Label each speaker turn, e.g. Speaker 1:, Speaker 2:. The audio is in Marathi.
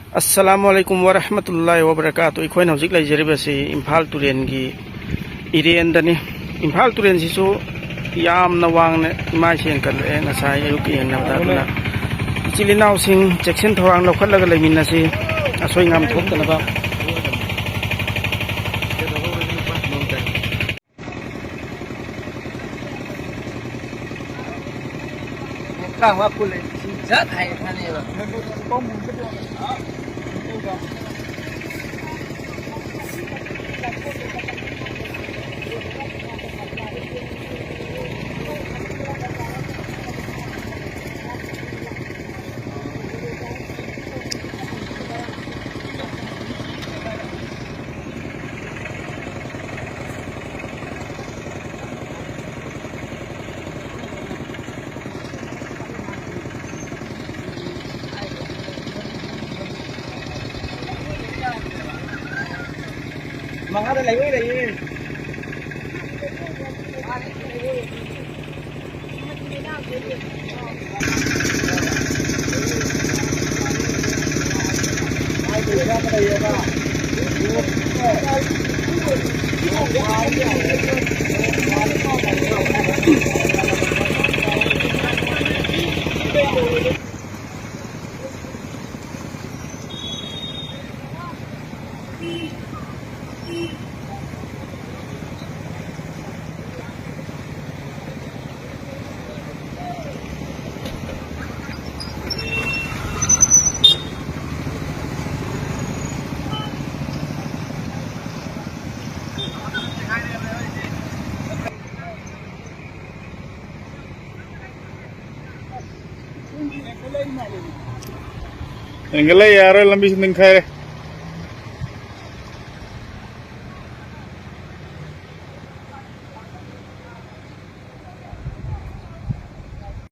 Speaker 1: अस्सलामुअलैकुम वरहमतुल्लाहि वबरकातुहू अखोइन हौजिक लेजरिबसे इम्फाल तुरेन की इरेन दनी इम्फाल तुरेन सिसु यामना वांगने इमा सेंकले ngasai ayuk yengnabda इचिलिनाव सिंग चेक्सन थवांग लखटलगा लेमिनसि असोय ngam थोकतनबा
Speaker 2: Càng hoa phun lên rất hay thanh này rồi. Mang ada lagi lagi.
Speaker 3: Enggak lah ya, lambis nengkai.